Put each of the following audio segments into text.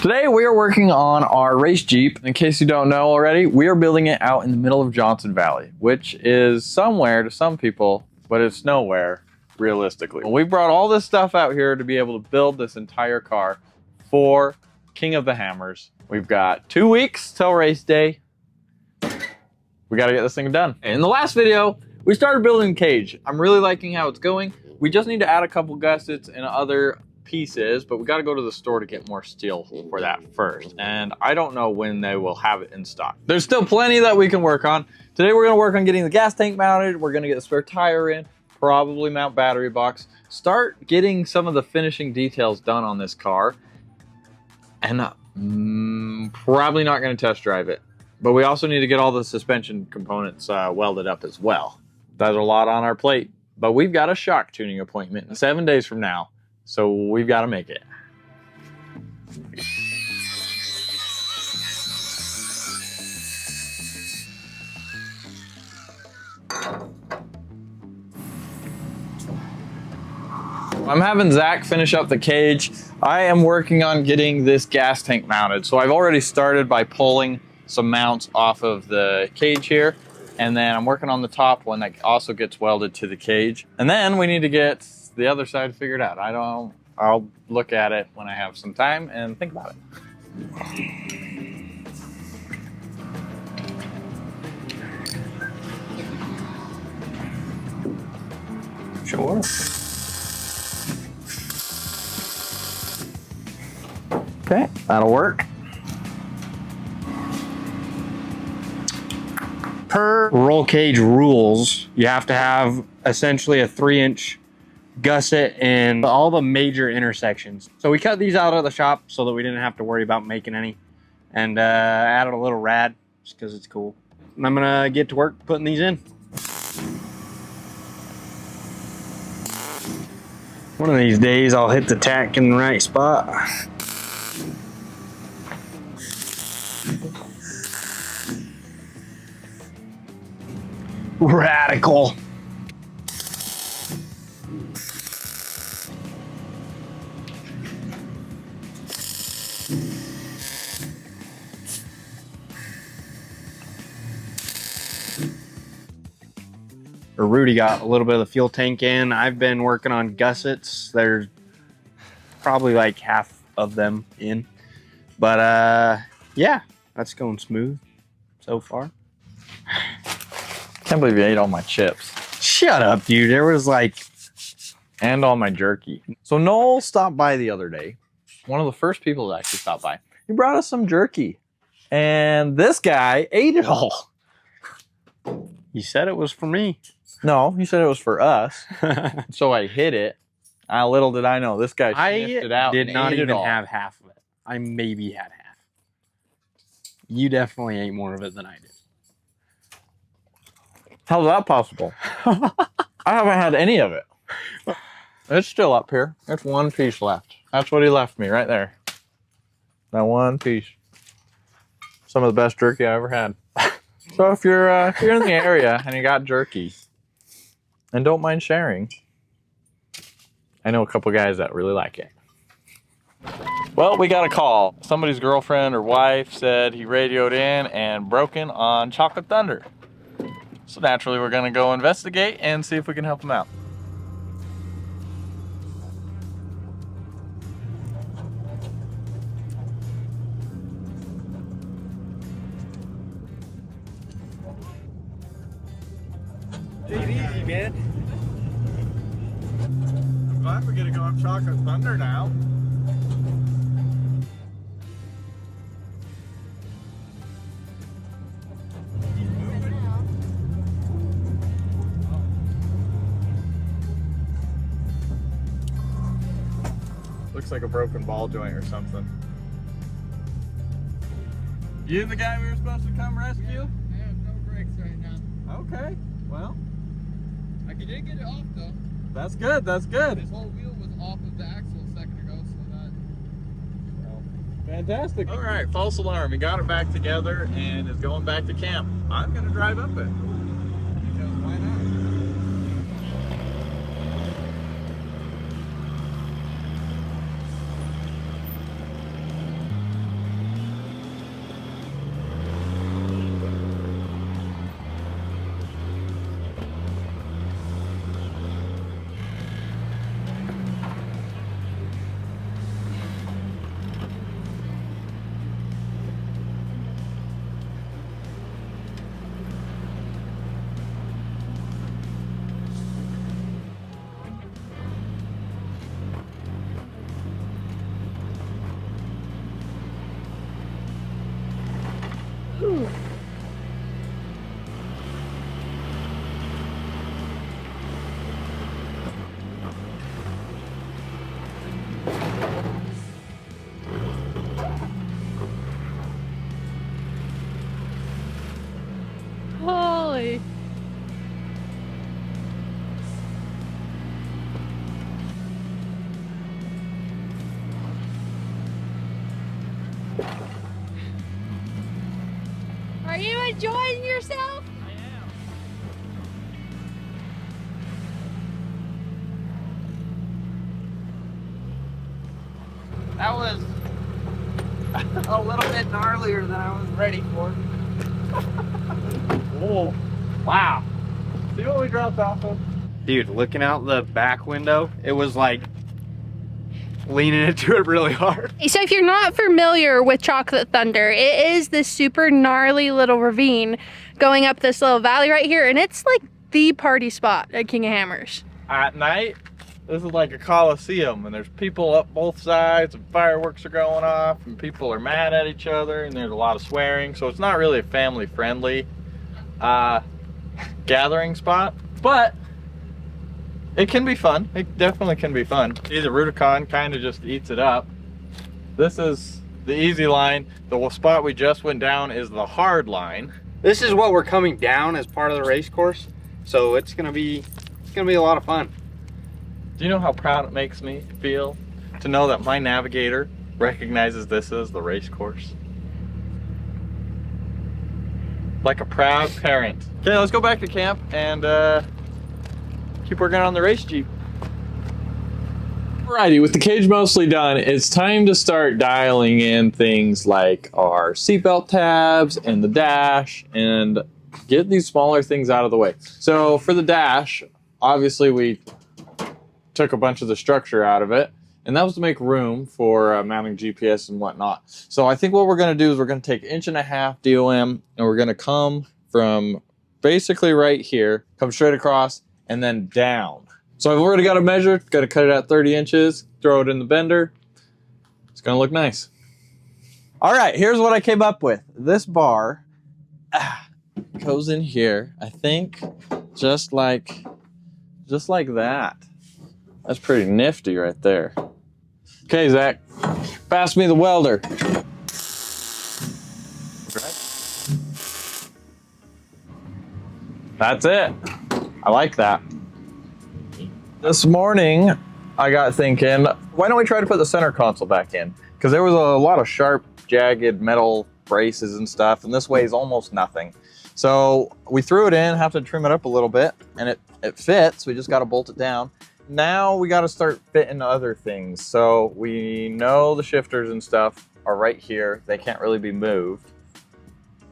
Today we are working on our race Jeep. In case you don't know already, we are building it out in the middle of Johnson Valley, which is somewhere to some people, but it's nowhere realistically. We brought all this stuff out here to be able to build this entire car for King of the Hammers. We've got 2 weeks till race day. We got to get this thing done. In the last video, we started building the cage. I'm really liking how it's going. We just need to add a couple gussets and other pieces, but we got to go to the store to get more steel for that first. And I don't know when they will have it in stock. There's still plenty that we can work on. Today we're going to work on getting the gas tank mounted. We're going to get the spare tire in, probably mount battery box, start getting some of the finishing details done on this car. And probably not going to test drive it, but we also need to get all the suspension components welded up as well. That's a lot on our plate, but we've got a shock tuning appointment in 7 days from now. So we've got to make it. I'm having Zach finish up the cage. I am working on getting this gas tank mounted. So I've already started by pulling some mounts off of the cage here. And then I'm working on the top one that also gets welded to the cage. And then we need to get the other side figured out. I'll look at it when I have some time and think about it. Sure. Okay, that'll work. Per roll cage rules, you have to have essentially a 3-inch gusset in all the major intersections. So we cut these out of the shop so that we didn't have to worry about making any, and added a little rad just because it's cool. And I'm gonna get to work putting these in. One of these days I'll hit the tack in the right spot. Radical. Rudy got a little bit of the fuel tank in. I've been working on gussets. There's probably like half of them in. But yeah, that's going smooth so far. Can't believe you ate all my chips. Shut up, dude. There was like... And all my jerky. So Noel stopped by the other day. One of the first people that actually stopped by. He brought us some jerky. And this guy ate it all. You said it was for me. No, he said it was for us. So I hid it. Little did I know, this guy sniffed it out. I did not even all. have half of it. I maybe had half. You definitely ate more of it than I did. How's that possible? I haven't had any of it. It's still up here. There's one piece left. That's what he left me right there. That one piece. Some of the best jerky I ever had. So if you're in the area and you got jerky and don't mind sharing, I know a couple guys that really like it. Well, we got a call. Somebody's girlfriend or wife said he radioed in and broken on Chocolate Thunder. So naturally, we're gonna go investigate and see if we can help him out. Take it easy, man. I'm glad we get to go on Chocolate Thunder now. Looks like a broken ball joint or something. You the guy we were supposed to come rescue? Yeah, I have no brakes right now. Okay, well. I did get it off though. That's good, that's good. This whole wheel was off of the axle a second ago, so that... Well, fantastic. All right, false alarm. He got it back together and is going back to camp. I'm gonna drive up it. Because why not? enjoying yourself? That was a little bit gnarlier than I was ready for. Oh, wow. See what we dropped off of? Dude, looking out the back window, it was like leaning into it really hard. So if you're not familiar with Chocolate Thunder, it is this super gnarly little ravine going up this little valley right here, and it's like the party spot at King of Hammers. At night, this is like a coliseum, and there's people up both sides, and fireworks are going off, and people are mad at each other, and there's a lot of swearing, so it's not really a family-friendly gathering spot, but it can be fun. It definitely can be fun. See, the Rubicon kind of just eats it up. This is the easy line. The spot we just went down is the hard line. This is what we're coming down as part of the race course, so it's gonna be a lot of fun. Do you know how proud it makes me feel to know that my navigator recognizes this as the race course? Like a proud parent. Okay, let's go back to camp and keep working on the race Jeep. Alrighty, with the cage mostly done, it's time to start dialing in things like our seatbelt tabs and the dash and get these smaller things out of the way. So for the dash, obviously we took a bunch of the structure out of it, and that was to make room for mounting GPS and whatnot. So I think what we're going to do is we're going to take 1.5 inch DOM, and we're going to come from basically right here, come straight across, and then down. So I've already got it measured, got to cut it at 30 inches, throw it in the bender. It's going to look nice. All right, here's what I came up with. This bar goes in here, I think, just like that. That's pretty nifty right there. Okay, Zach, pass me the welder. That's it. I like that. This morning, I got thinking, why don't we try to put the center console back in? Because there was a lot of sharp, jagged metal braces and stuff, and this weighs almost nothing. So we threw it in, have to trim it up a little bit, and it fits. We just got to bolt it down. Now we got to start fitting other things. So we know the shifters and stuff are right here. They can't really be moved.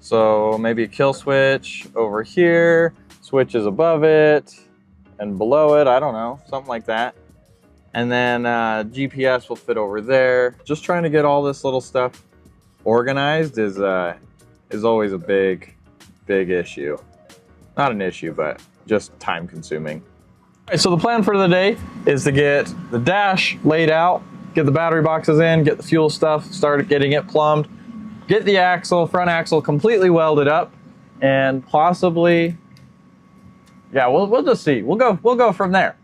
So maybe a kill switch over here, switches above it and below it. I don't know, something like that. And then GPS will fit over there. Just trying to get all this little stuff organized is always a big issue. Not an issue, but just time consuming. All right, so the plan for the day is to get the dash laid out, get the battery boxes in, get the fuel stuff, start getting it plumbed, get the axle, front axle completely welded up, and possibly, yeah, we'll just see. We'll go from there.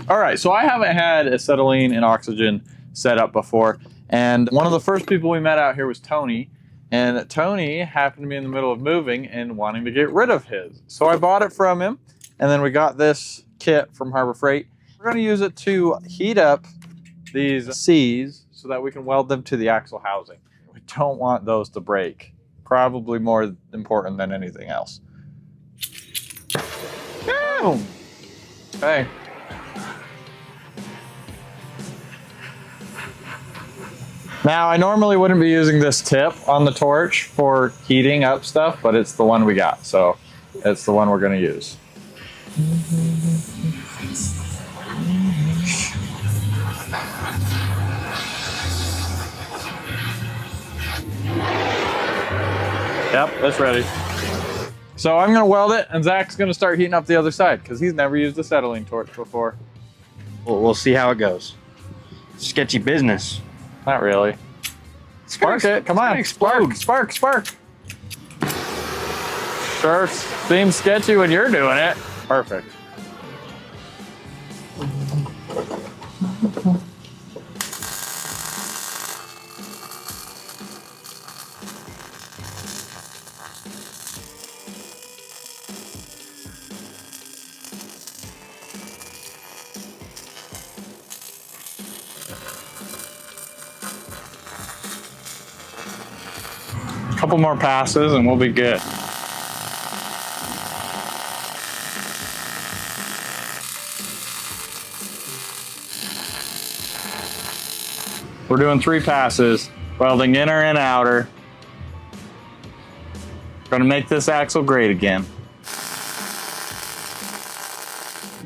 All right, so I haven't had acetylene and oxygen set up before, and one of the first people we met out here was Tony, and Tony happened to be in the middle of moving and wanting to get rid of his. So I bought it from him, and then we got this kit from Harbor Freight. We're gonna use it to heat up these C's so that we can weld them to the axle housing. We don't want those to break. Probably more important than anything else. Boom! Okay. Now, I normally wouldn't be using this tip on the torch for heating up stuff, but it's the one we got, so it's the one we're gonna use. Yep, that's ready. So I'm gonna weld it, and Zach's gonna start heating up the other side, because he's never used a acetylene torch before. We'll see how it goes. Sketchy business. Not really. Spark it, come on. Spark, spark, spark. Sure seems sketchy when you're doing it. Perfect. Couple more passes and we'll be good. We're doing 3 passes, welding inner and outer. Gonna make this axle great again.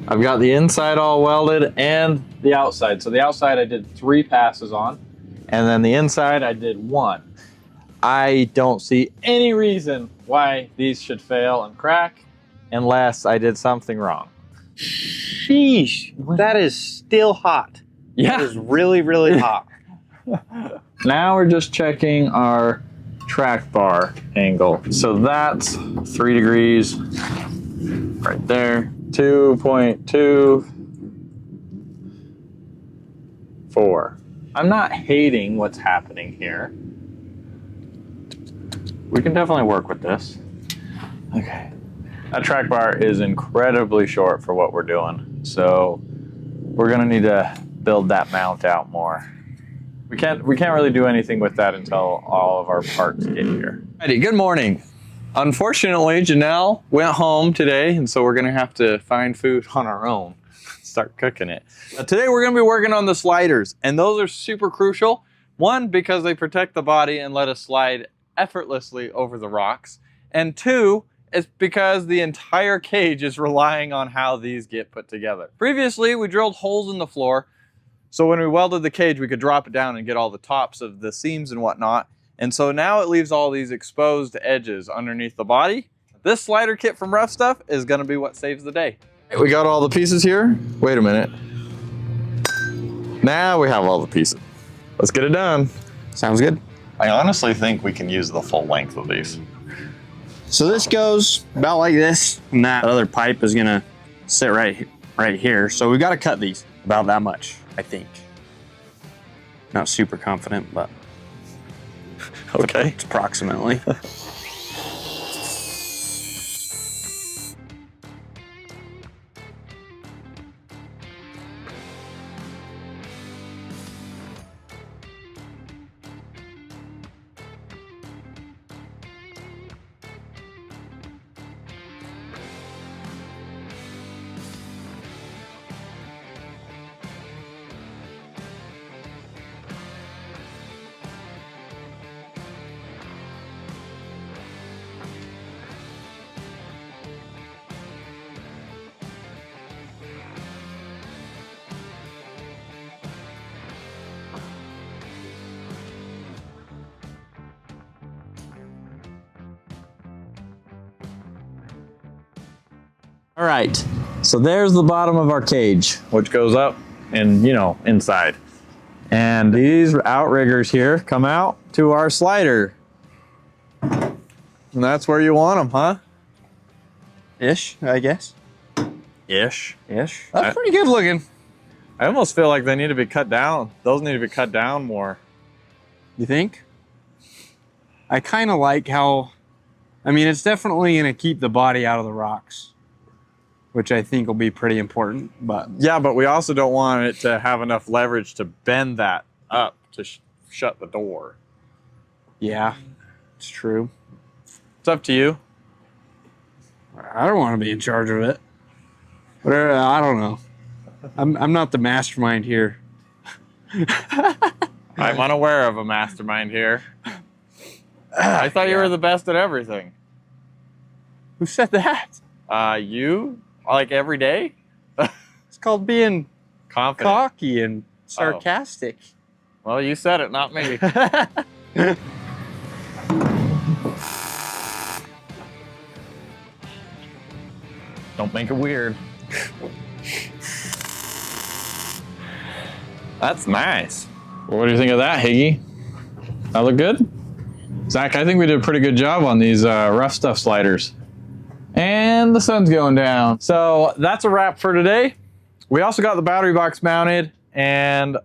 I've got the inside all welded and the outside. So the outside I did 3 passes on, and then the inside I did 1. I don't see any reason why these should fail and crack unless I did something wrong. Sheesh, that is still hot. Yeah. That is really, really hot. Now we're just checking our track bar angle. So that's 3 degrees right there. 2.24. I'm not hating what's happening here. We can definitely work with this. Okay. That track bar is incredibly short for what we're doing. So we're gonna need to build that mount out more. We can't really do anything with that until all of our parts get here. Alrighty, good morning. Unfortunately, Janelle went home today, and so we're gonna have to find food on our own, start cooking it. Today we're gonna be working on the sliders, and those are super crucial. One, because they protect the body and let us slide effortlessly over the rocks. And 2, it's because the entire cage is relying on how these get put together. Previously, we drilled holes in the floor, so when we welded the cage, we could drop it down and get all the tops of the seams and whatnot. And so now it leaves all these exposed edges underneath the body. This slider kit from Rough Stuff is gonna be what saves the day. We got all the pieces here. Wait a minute. Now we have all the pieces. Let's get it done. Sounds good. I honestly think we can use the full length of these. So this goes about like this, and that other pipe is gonna sit right here. So we've got to cut these about that much, I think. Not super confident, but Okay. it's approximately. All right, so there's the bottom of our cage, which goes up and, inside. And these outriggers here come out to our slider. And that's where you want them, huh? Ish, I guess. Ish. Ish. That's pretty good looking. I almost feel like they need to be cut down. Those need to be cut down more. You think? I kind of like how, it's definitely going to keep the body out of the rocks, which I think will be pretty important, but. Yeah, but we also don't want it to have enough leverage to bend that up to shut the door. Yeah, it's true. It's up to you. I don't want to be in charge of it. But I don't know. I'm not the mastermind here. I'm unaware of a mastermind here. I thought you were the best at everything. Who said that? You? Like every day? It's called being Confident. cocky and sarcastic. Well, you said it, not me. Don't make it weird. That's nice. Well, what do you think of that, Higgy? That look good? Zach, I think we did a pretty good job on these Rough Stuff sliders. And the sun's going down. So that's a wrap for today. We also got the battery box mounted, and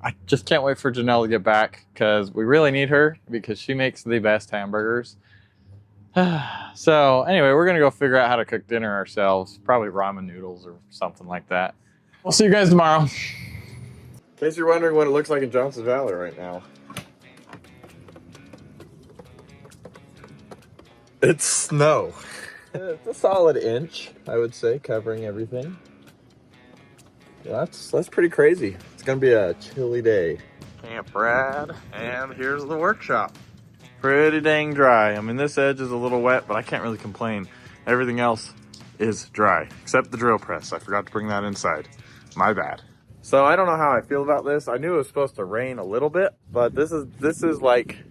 I just can't wait for Janelle to get back because we really need her because she makes the best hamburgers. So anyway, we're gonna go figure out how to cook dinner ourselves. Probably ramen noodles or something like that. We'll see you guys tomorrow. In case you're wondering what it looks like in Johnson Valley right now. It's snow. It's a solid inch, I would say, covering everything. Yeah, that's pretty crazy. It's gonna be a chilly day. Camp Brad, and here's the workshop. Pretty dang dry. I mean, this edge is a little wet, but I can't really complain. Everything else is dry, except the drill press. I forgot to bring that inside. My bad. So I don't know how I feel about this. I knew it was supposed to rain a little bit, but this is like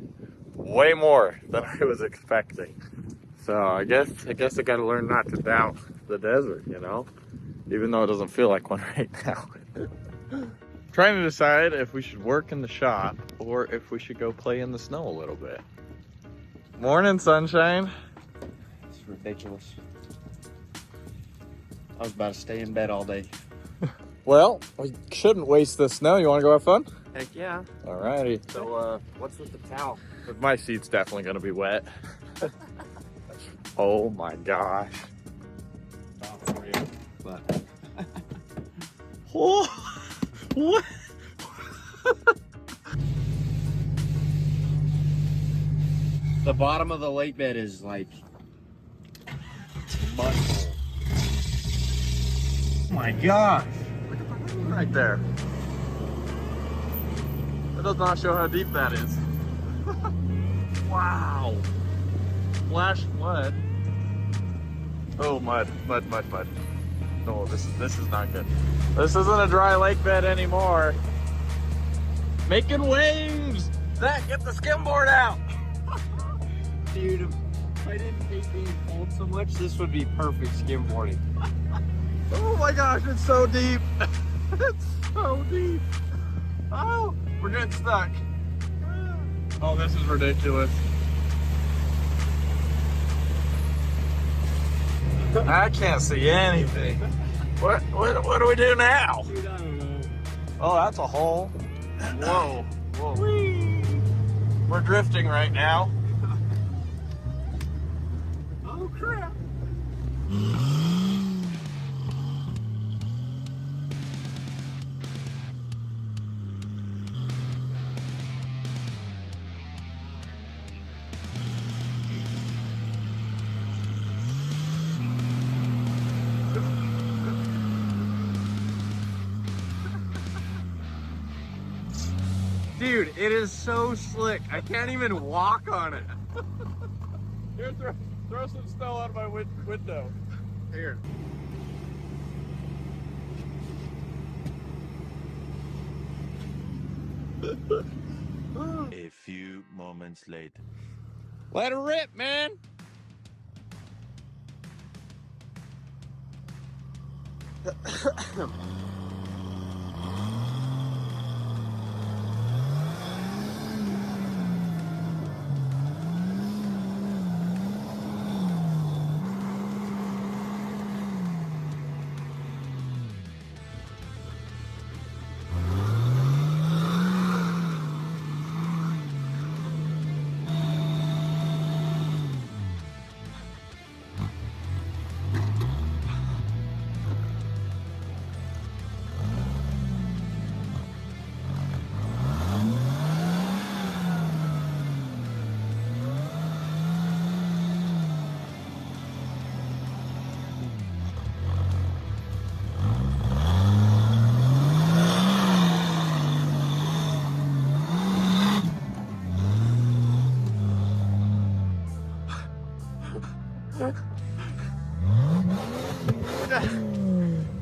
way more than I was expecting. So I guess I gotta learn not to doubt the desert, you know? Even though it doesn't feel like one right now. Trying to decide if we should work in the shop or if we should go play in the snow a little bit. Morning, sunshine. It's ridiculous. I was about to stay in bed all day. Well, we shouldn't waste the snow. You want to go have fun? Heck yeah. Alrighty. So, what's with the towel? But my seat's definitely going to be wet. Oh my gosh. Not for you, but... Oh, what? The bottom of the lake bed is like mud hole. Oh my gosh. Look at the ravine right there. That does not show how deep that is. Wow. Flash flood. Oh, mud. No, this is not good. This isn't a dry lake bed anymore. Making waves. Zach, get the skimboard out. Dude, if I didn't hate being cold so much, this would be perfect skimboarding. Oh my gosh, it's so deep. It's so deep. Oh, we're getting stuck. Oh, this is ridiculous. I can't see anything. What do we do now? Dude, I don't know. Oh, that's a hole. Whoa. Whee. We're drifting right now. Oh crap. Dude, it is so slick. I can't even walk on it. Here, throw some snow out of my window. Here. A few moments later. Let her rip, man.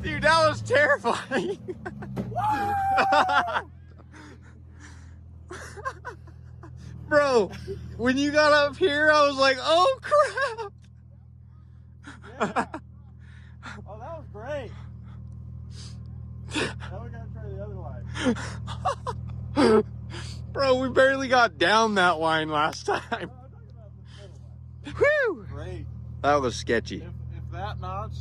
Dude, that was terrifying. Bro, when you got up here, I was like, oh crap. Yeah. Oh, that was great. Now we gotta try the other line. Bro, we barely got down that line last time. I'm talking about this middle line. Whew. Great. That was sketcy. If that notch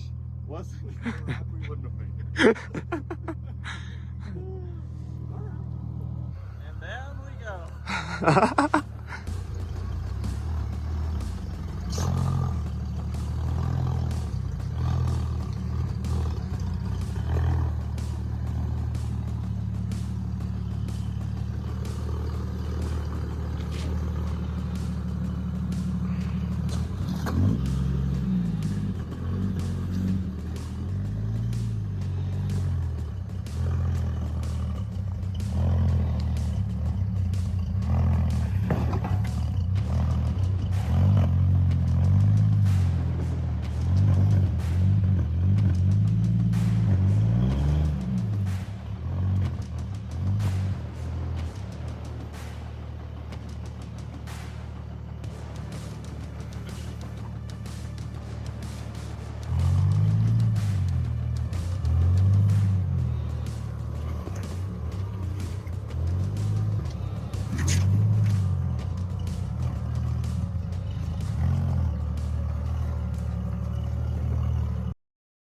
wasn't correct, we wouldn't have made it. And down we go.